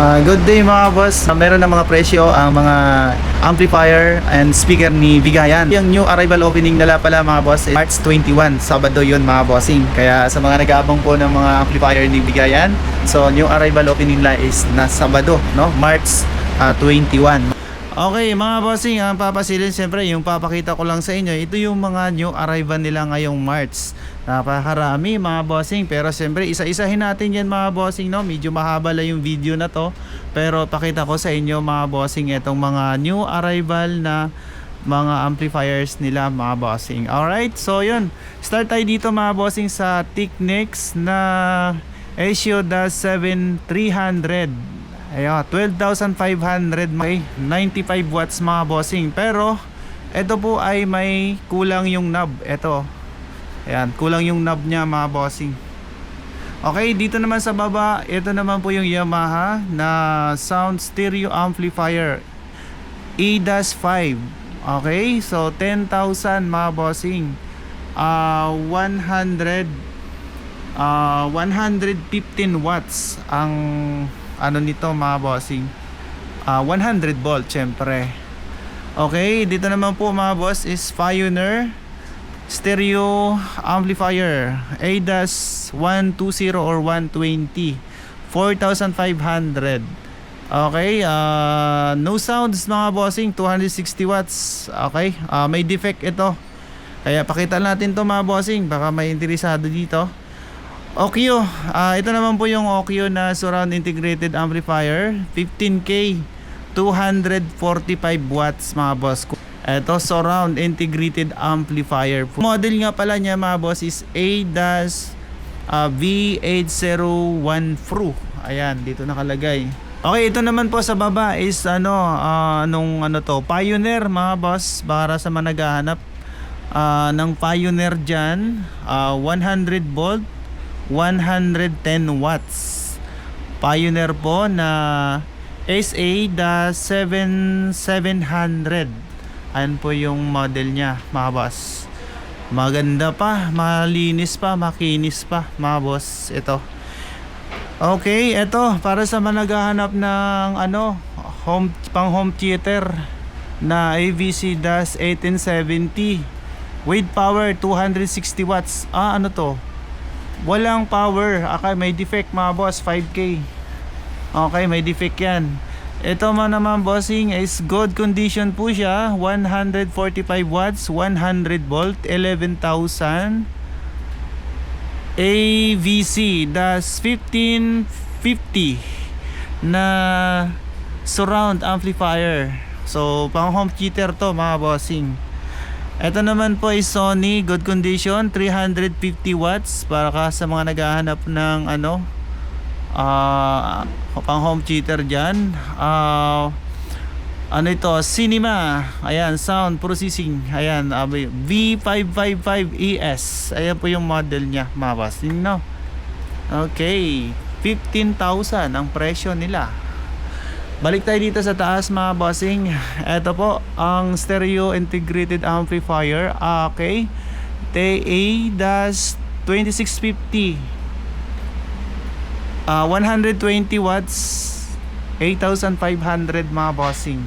Good day mga boss. Meron ng mga presyo ang mga amplifier and speaker ni Bigayan. Yung new arrival opening nila pala mga boss March 21, Sabado yun mga bossing. Kaya sa mga nag-aabang po ng mga amplifier ni Bigayan, so new arrival opening nila is na Sabado, no? March 21. Okay mga bossing, ang papasilin siyempre yung papakita ko lang sa inyo, ito yung mga new arrival nila ngayong March. Napakarami mga bossing, pero siyempre isa-isahin natin yan mga bossing, no? Medyo mahaba lang yung video na to, pero pakita ko sa inyo mga bossing itong mga new arrival na mga amplifiers nila mga bossing. Alright, so yun, start tayo dito mga bossing sa Technics na Asia 7300. Ayan, 12,500, may 95 watts mga bossing. Pero ito po ay may kulang yung knob. Ito, ayan, kulang yung knob niya mga bossing. Okay, dito naman sa baba, ito naman po yung Yamaha na sound stereo amplifier E-5. Okay, so 10,000 mga bossing. 115 watts ang ano nito mga bossing. 100 volt syempre. Okay, dito naman po mga boss is Pioneer stereo amplifier A-120 or 120, 4,500. Okay, no sounds mga bossing, 260 watts. Okay, may defect ito, kaya pakita natin to mga bossing, baka may interesado dito. Okyo, ito naman po yung Okyo na surround integrated amplifier, 15K, 245 watts mga boss. Ito surround integrated amplifier. Model nga pala niya mga boss is A-V801 Pro. Ayan, dito nakalagay. Okay, ito naman po sa baba is Pioneer mga boss, para sa mga naghahanap ng Pioneer dyan. 100 volt, 110 watts. Pioneer po na SA-7700. Ayan po yung model niya mga boss. Maganda pa, malinis pa, makinis pa mga boss ito. Okay, ito para sa mga naghahanap ng pang home theater na AVC-1870 with power 260 watts. Ano to? Walang power. Okay, may defect mga boss, 5K. Okay, may defect yan. Ito naman bossing is good condition po siya, 145 watts, 100 volt, 11,000 AVC, das 1550 na surround amplifier. So pang home theater to mga bossing. Ito naman po is Sony, good condition, 350 watts para sa mga naghahanap ng pang home theater dyan. Ito, Cinema, ayan, sound processing, ayan, V555ES, ayan po yung model nya mga boss, no? Okay, 15,000 ang presyo nila. Balik tayo dito sa taas mga bossing. Ito po ang stereo integrated amplifier. Okay, TA-2650, 120 watts, 8,500 mga bossing.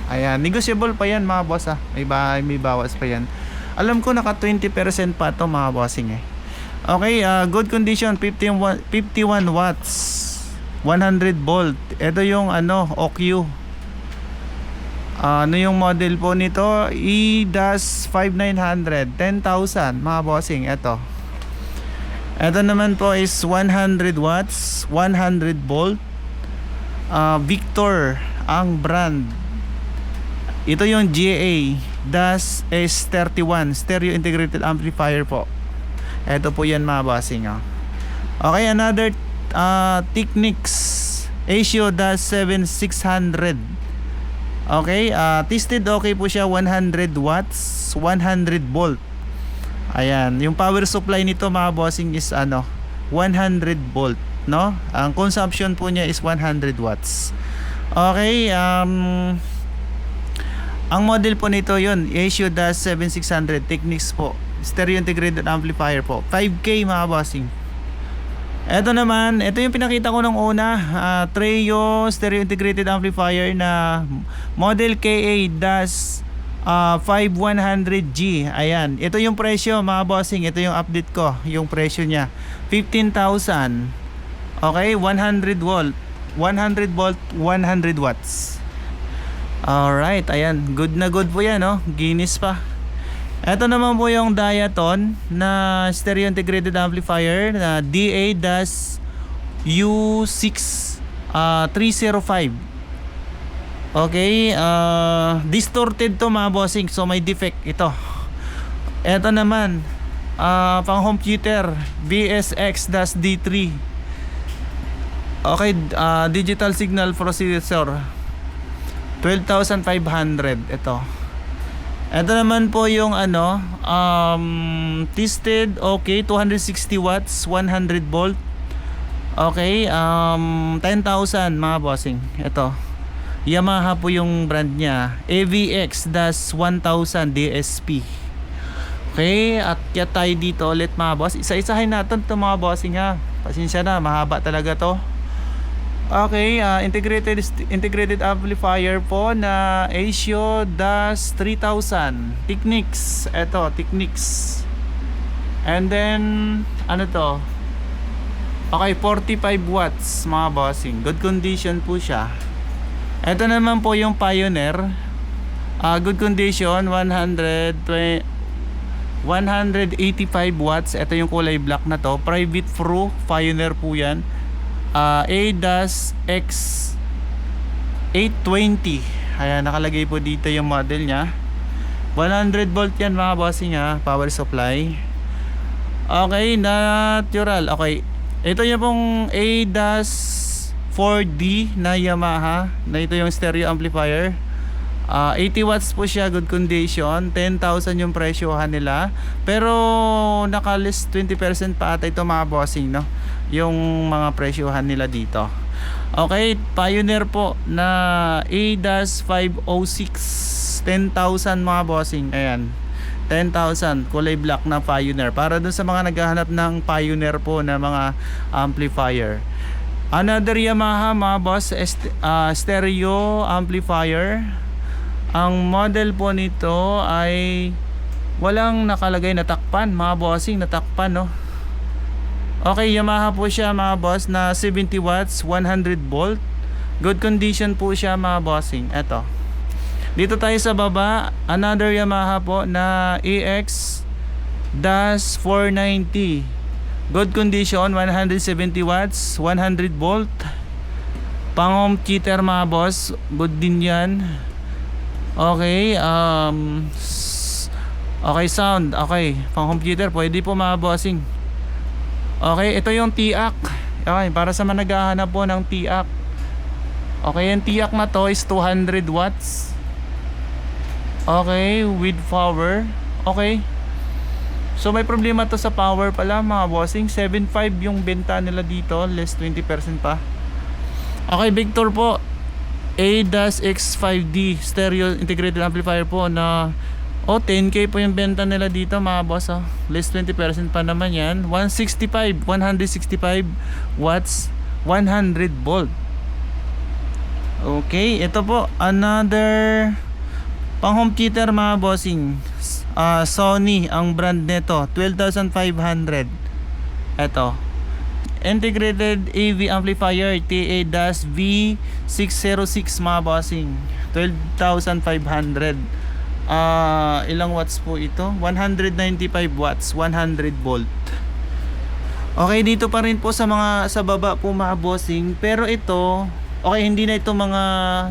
Ayan, negotiable pa yan mga boss may bawas pa yan. Alam ko naka 20% pa to mga bossing Okay, good condition, 51 watts, 100 volt. Ito yung Okyo. Yung model po nito? E-5900, 10,000 mga bossing. Ito naman po is 100 watts, 100 volt. Victor ang brand. Ito yung GA-S31 stereo integrated amplifier po. Ito po yan mga bossing. Okay, another Technics Asia-7600. Okay, tested okay po siya, 100 watts, 100 volt. Ayan, yung power supply nito mga bossing is 100 volt, no? Ang consumption po niya is 100 watts. Okay, ang model po nito yun, Asia-7600 Technics po, stereo integrated amplifier po, 5K mga bossing. Ito naman, ito yung pinakita ko nung una, Treo stereo integrated amplifier na model KA-5100G. Ayan, ito yung presyo mga bossing, ito yung update ko, yung presyo niya 15,000. Okay, 100 volt 100 watts. Alright, ayan, good na good po yan, no? Guinness pa. Ito naman po yung Diaton na stereo integrated amplifier na DA-U6305. Okay, distorted to mga bossing, so may defect ito. Ito naman, pang home theater BSX-D3. Okay, digital signal processor 12,500 ito. Ito naman po yung tested, okay, 260 watts, 100 volt. Okay, 10,000 mga bossing. Ito, Yamaha po yung brand niya, AVX-1000 DSP. Okay, at kaya tayo dito ulit mga boss. Isa-isahin natin ito mga bossing ha. Pasensya na, mahaba talaga to. Okay, integrated amplifier po na ASIO DAS 3000 Technics. Ito, Technics. And then ano to? Okay, 45 watts mga bossing. Good condition po siya. Ito naman po yung Pioneer. Good condition, 185 watts. Ito yung kulay black na to. Private Pro Pioneer po yan. A-X820. Ayan, nakalagay po dito yung model nya. 100 volt yan mga bossing ha, power supply. Okay, natural. Okay, ito yung pong A-4D na Yamaha, na ito yung stereo amplifier. 80 watts po siya, good condition. 10,000 yung presyohan nila. Pero naka-list 20% pa ata ito mga bossing, no? Yung mga presyohan nila dito. Okay, Pioneer po na A-506. 10,000 mga bossing. Ayan, 10,000, kulay black na Pioneer. Para dun sa mga naghahanap ng Pioneer po na mga amplifier. Another Yamaha mga boss, stereo amplifier. Ang model po nito ay walang nakalagay na takpan mga bossing, natakpan, no? Okay, Yamaha po siya mga boss na 70 watts, 100 volt. Good condition po siya mga bossing. Eto, dito tayo sa baba, another Yamaha po na EX-490. Good condition, 170 watts, 100 volt. Pang home theater mga boss, good din yan. Okay, okay, sound, okay, pang computer, pwede po mga bossing. Okay, ito yung TIAC. Okay, para sa mga naghahanap po ng TIAC. Okay, yung TIAC na to is 200 watts. Okay, with power. Okay, so may problema to sa power pala mga bossing. 7.5 yung benta nila dito, less 20% pa. Okay, Victor po, A-X5D stereo integrated amplifier po na 10K po yung benta nila dito mga boss. Less 20% pa naman yan. 165 watts, 100 volt. Okay, ito po another pang home theater mga bossing. Sony ang brand nito, 12,500. Ito, integrated AV amplifier TA-V606 mga bossing, 12,500. Ilang watts po ito? 195 watts, 100 volt. Okay, dito pa rin po sa baba po mga bossing. Pero ito, okay, hindi na ito mga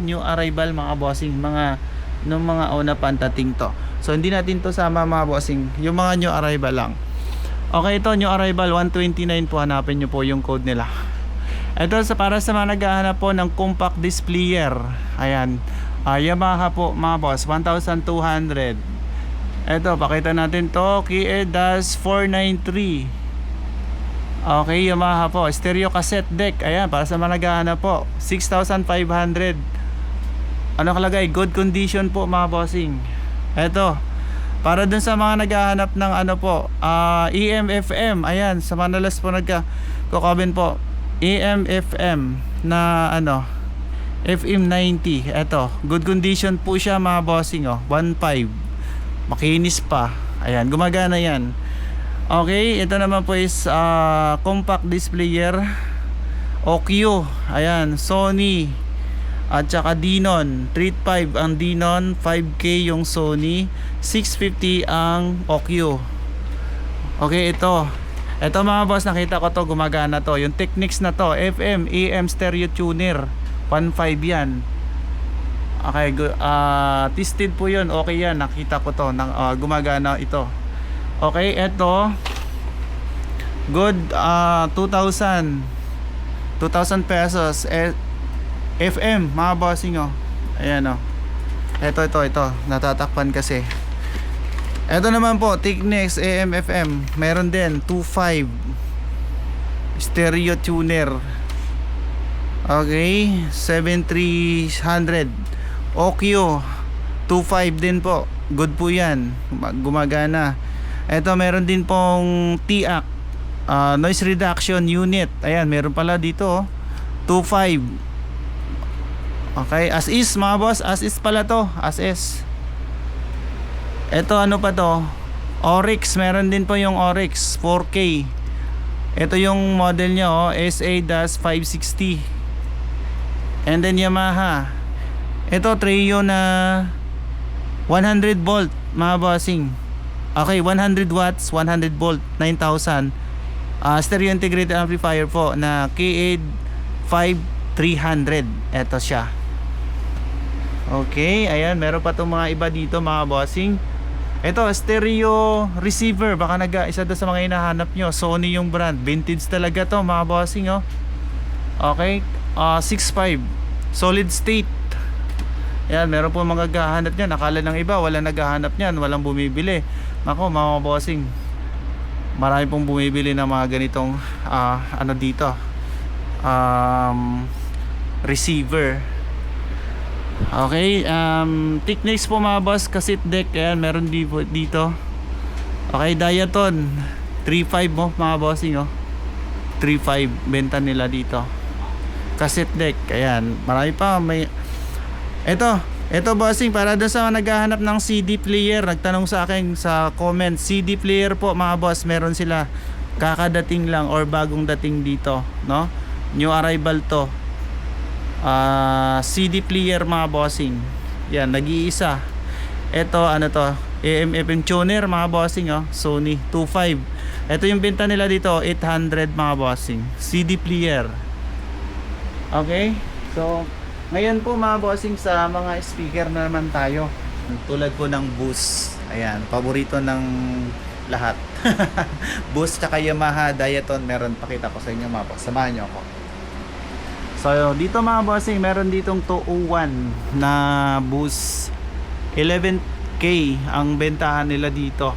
new arrival mga bossing, mga una pantating to. So hindi natin to sama mga bossing, yung mga new arrival lang. Okay, ito new arrival 129 po, hanapin nyo po yung code nila. Ito para sa mga naghahanap po ng compact displayer. Ayan, Yamaha po mga boss, 1,200. Ito, pakita natin to, KA-493. Okay, Yamaha po, stereo cassette deck. Ayan, para sa mga naghahanap po, 6,500. Ano kalagay? Good condition po mga bossing. Ito, para dun sa mga naghahanap ng ano po, EM-FM. Ayan, sa Manalas po Kokobin po. AM FM na ano, FM 90. Eto, good condition po siya mga bossing, oh. 1.5. Makinis pa. Ayan, gumagana yan. Okay, ito naman po is compact displayer OQ. Ayan, Sony at saka Denon. 3.5 ang Denon, 5K yung Sony, 650 ang OQ. Okay, ito mga boss, nakita ko to, gumagana to. Yung Technics na to, FM, AM stereo tuner, 1.5 yan. Okay, tested po yun. Okay yan, nakita ko to, gumagana ito. Okay, ito good, 2,000 pesos. FM mga bossing, oh. Ayan, oh. Ito, natatakpan kasi. Ito naman po, Technics AM FM, meron din 2.5 stereo tuner. Okay, 7300 OQ, 2.5 din po. Good po yan, gumagana. Ito meron din pong TIAC, noise reduction unit. Ayan, meron pala dito, 2.5. Okay, as is mga boss, as is pala to, as is. Ito ano pa to, Oryx, meron din po yung Oryx 4K. Ito yung model nya, oh, SA-560. And then Yamaha, ito Treo na 100 volt mga bossing. Okay, 100 watts, 100 volt, 9,000. Stereo integrated amplifier po na KA5300. Ito siya. Okay, ayan, meron pa itong mga iba dito mga bossing. Ito, stereo receiver. Baka isa doon sa mga hinahanap nyo. Sony yung brand. Vintage talaga to mga bossing, oh. Okay, 6.5 solid state. Ayan, meron po mga naghahanap nyan. Akala ng iba, wala naghahanap nyan, walang bumibili. Nako mga bossing, marami pong bumibili ng mga ganitong ano dito, receiver. Okay, Technics po mga boss, cassette deck. Ayan, meron dito. Okay, Diaton 3.5 mo mga bossing, oh. 3.5 benta nila dito. Cassette deck, ayan, marami pa. May ito bossing, para doon sa naghahanap ng CD player, nagtanong sa akin sa comment, CD player po mga boss, meron sila. Kakadating lang or bagong dating dito, no? New arrival to. CD player mga bossing. Yan, nag-iisa. Ito ano to, AM FM tuner mga bossing, oh. Sony 2.5. Ito yung benta nila dito, 800 mga bossing. CD player. Okay? So, ngayon po mga bossing, sa mga speaker na naman tayo. Tulad po ng Bose. Ayan, paborito ng lahat. Bose tsaka Yamaha, Diaton, meron, pakita ko sa inyo mga boss. Samahan nyo ako. So dito mga bossing, meron ditong 201 na Bose, 11K ang bentahan nila dito.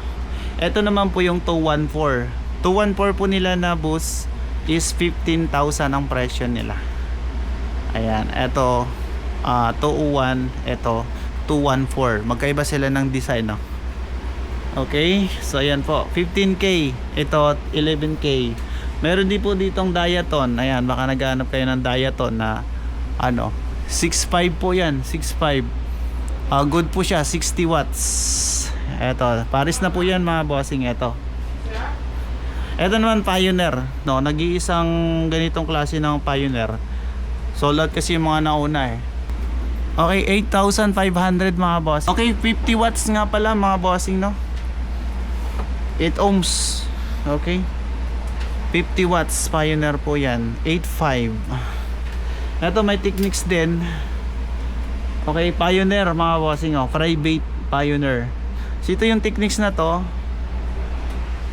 Ito naman po yung 214. 214 po nila na Bose is 15,000 ang presyo nila. Ayan, ito 201, ito 214. Magkaiba sila ng design, no? Okay, so ayan po, 15K, ito 11K. Meron din po ditong Diaton. Ayan, baka naghahanap kayo ng Diaton na ano, 6.5 po yan, 6.5. Good po siya, 60 watts. Eto, Paris na po yan mga bossing. Eto naman Pioneer, no, nag-iisang ganitong klase ng Pioneer. Sold out kasi yung mga nauna, eh. Okay, 8,500 mga boss. Okay, 50 watts nga pala mga bossing, no? 8 ohms. Okay, 50 watts Pioneer po yan, 8.5. Ito may Technics din. Okay, Pioneer mga bossing, oh, private Pioneer. So ito yung Technics na to,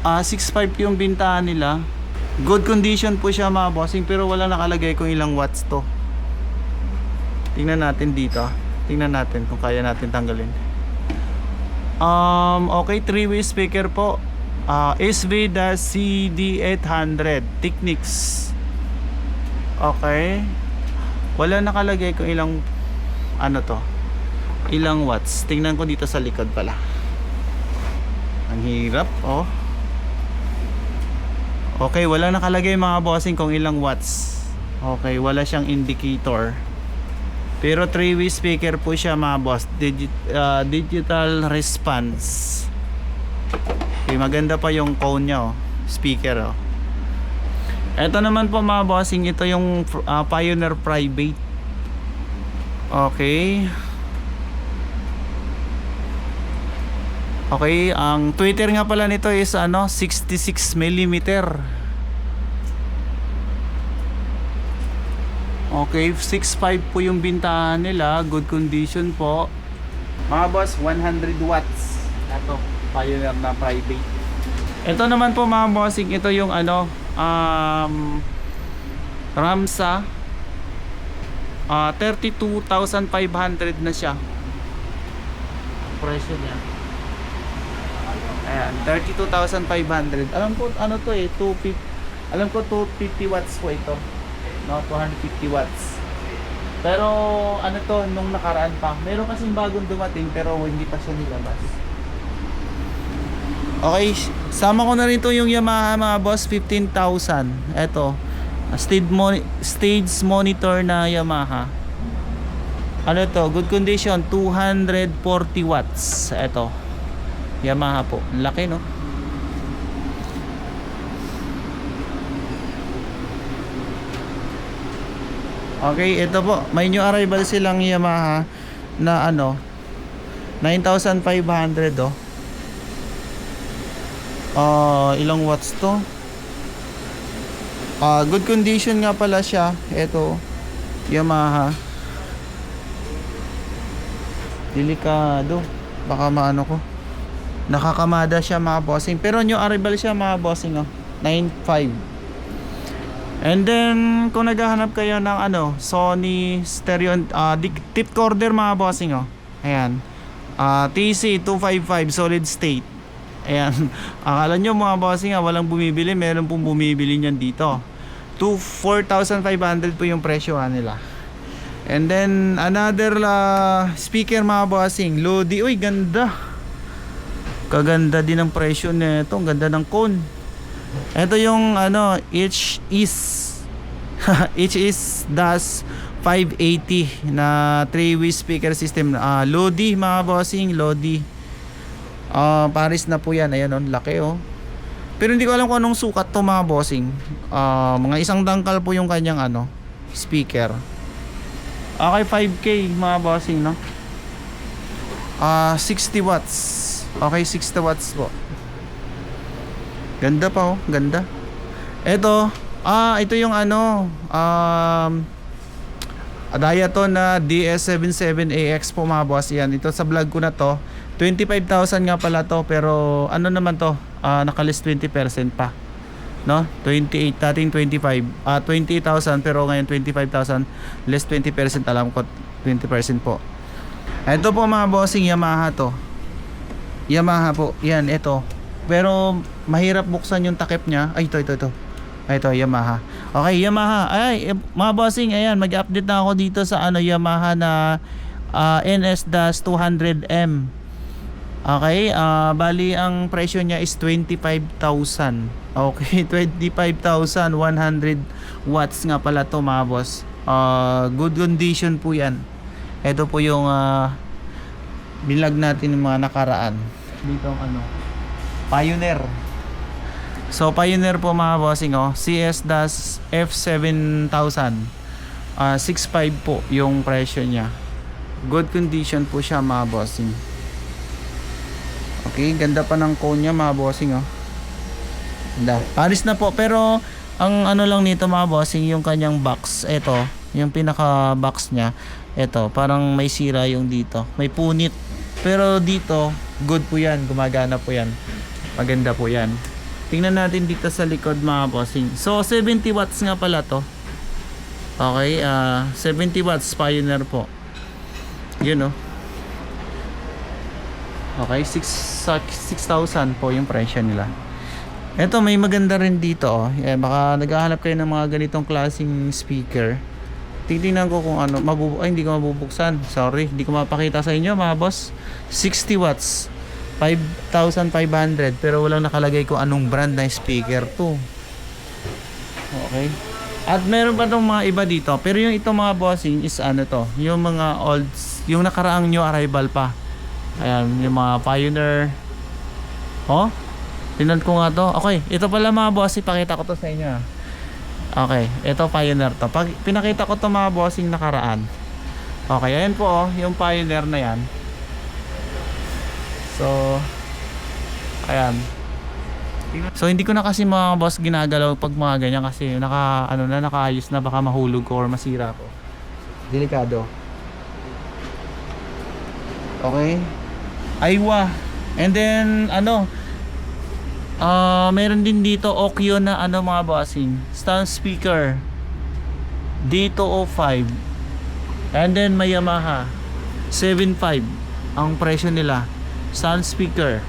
6.5 yung bintahan nila. Good condition po siya mga bossing, pero wala nakalagay kung ilang watts to. Tingnan natin dito. Tingnan natin kung kaya natin tanggalin. Okay, 3-way speaker po. SV-CD800 Technics. Okay, wala nakalagay kung ilang ano to, ilang watts. Tingnan ko dito sa likod pala. Ang hirap, oh. Okay, wala nakalagay mga bossing kung ilang watts. Okay, wala siyang indicator. Pero 3-way speaker po siya mga boss. Digital response. Okay, maganda pa yung cone niya, oh. Speaker, oh. Ito naman po mga bossing, ito yung Pioneer Private. Okay. Okay, ang tweeter nga pala nito is 66 mm. Okay, 6.5 po yung bintahan nila, good condition po. Mga boss, 100 watts. Ito, Pioneer na private. Ito naman po mga bossing, ito yung Ramsa. 32,500 na siya. Presyo niya. Ayan, 32,500. Alam ko to 250. Alam ko 250 watts po ito. No, 250 watts. Pero to nung nakaraan pa. Meron kasing bagong dumating pero hindi pa siya nilabas. Okay, sama ko na rin to yung Yamaha mga boss, 15,000. Ito, stage monitor na Yamaha. Good condition, 240 watts. Ito, Yamaha po. Laki, no? Okay, ito po. May new arrival silang Yamaha na 9,500, oh. Ilang watts to? Good condition nga pala siya. Ito, Yamaha. Delikado. Baka ko. Nakakamada siya mga bossing. Pero new arrival siya mga bossing, oh. 9.5. And then kung naghahanap kayo ng Sony stereo tip recorder mga bossing, oh. Ayan. TC255 solid state. Ayan. Akala nyo mga bossing, walang bumibili. Meron pong bumibili niyan dito. 4,500 po yung presyo nila. And then another speaker mga bossing, Lodi. Uy, ganda. Kaganda din ang presyo nito. Ang ganda ng cone. Ito yung H is DAS 580 na 3-way speaker system. Lodi mga bossing, Lodi. Paris na po yan. Ayan, laki, oh. Pero hindi ko alam kung anong sukat to mga bossing. Mga isang dangkal po yung kanyang speaker. Okay, 5K mga bossing, no? 60 watts. Okay, 60 watts po. Ganda pa, oh. Ganda. Ito yung Diaton na DS77AX po mga boss. Yan, ito sa vlog ko na to. 25,000 nga pala to. Pero naman to, nakalist 20% pa. No? 28, dating 25. 28,000 pero ngayon 25,000. Less 20%, alam ko 20% po. Ito po mga bossing, Yamaha to. Yamaha po. Yan, ito. Pero mahirap buksan yung takip niya. Ay, ito. Ito, Yamaha. Okay, Yamaha. Ay, mga bossing, ayan, mag-update na ako dito sa Yamaha na NS-200M. Okay, bali ang presyo niya is 25,000. Okay, 25,100 watts nga pala to mga boss. Good condition po yan. Ito po yung binlog natin ng mga nakaraan. Dito ang Pioneer. So Pioneer po mga bossing, CS-F7000. 6.5 po yung presyo niya. Good condition po siya mga bossing. Okay, ganda pa ng cone niya mga bossing, oh. Ganda. Paris na po, pero ang lang nito mga bossing, yung kanyang box. Ito, yung pinaka box niya. Ito, parang may sira yung dito. May punit. Pero dito, good po yan. Gumagana po yan. Maganda po yan. Tingnan natin dito sa likod mga bossing. So 70 watts nga pala to. Okay, 70 watts Pioneer po. Yun, oh. Okay, 6,000 po yung presyo nila. Ito, may maganda rin dito, oh. Baka naghahanap kayo ng mga ganitong klaseng speaker. Titingnan ko kung hindi ko mabubuksan. Sorry, hindi ko mapakita sa inyo mga boss. 60 watts. 5,500, pero walang nakalagay kung anong brand na speaker to. Okay. At meron pa tong mga iba dito. Pero yung ito mga bossing is ano to, yung mga olds, yung nakaraang new arrival pa. Ayan, yung mga Pioneer. Oh, tingnan ko nga to. Okay, ito pala mga bossing, pakita ko to sa inyo. Okay, ito Pioneer to. Pag pinakita ko to mga bossing nakaraan. Okay, ayan po oh, yung Pioneer na yan. So, ayan. So hindi ko na kasi mga boss ginagalaw pag mga ganyan kasi nakaayos na, baka mahulog ko or masira ko. Delikado. Okay. Aywa. And then meron din dito Okyo na mga bossing, stand speaker D205. And then may Yamaha 7.5 ang presyo nila. Stand speaker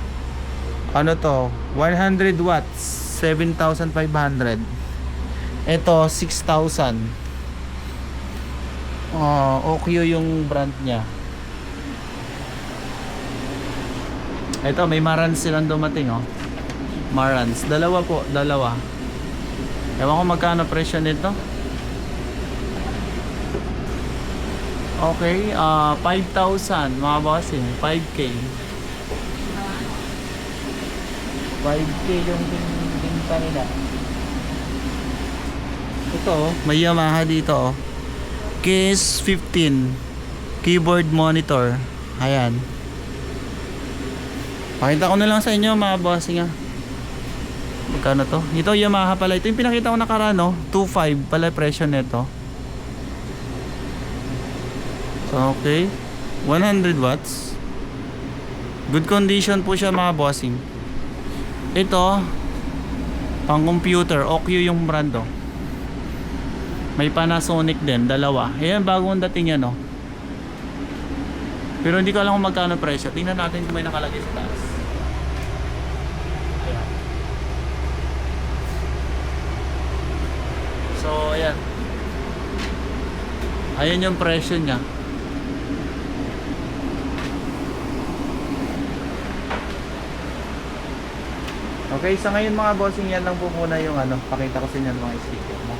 ano to, 100 watts, 7,500. Ito 6,000. Okyo yung brand niya. Ito may Marantz silang dumating oh. Marantz, dalawa po, dalawa. Ewan ko magkano presyo nito. Okay, 5,000 mga bossing, 5K. 5K yung binta nila. Ito oh, may Yamaha dito oh. Case 15 keyboard monitor. Ayan. Pakita ko na lang sa inyo mga bossing ah. Magkano to? Ito Yamaha pala. Ito yung pinakita ko nakaraan no? 2.5 pala presyo nito. So okay, 100 watts. Good condition po siya mga bossing. Ito pang computer, Okyo yung brand oh. May Panasonic din, dalawa. Ayan, bagong dating yan oh. Pero hindi ko alam kung magkano presyo. Tingnan natin kung may nakalagay sa taas. Ayan. So ayan, ayan yung presyo nya. Okay, sa ngayon mga bossing, yan lang po muna yung pakita ko sa inyo mga speaker mo.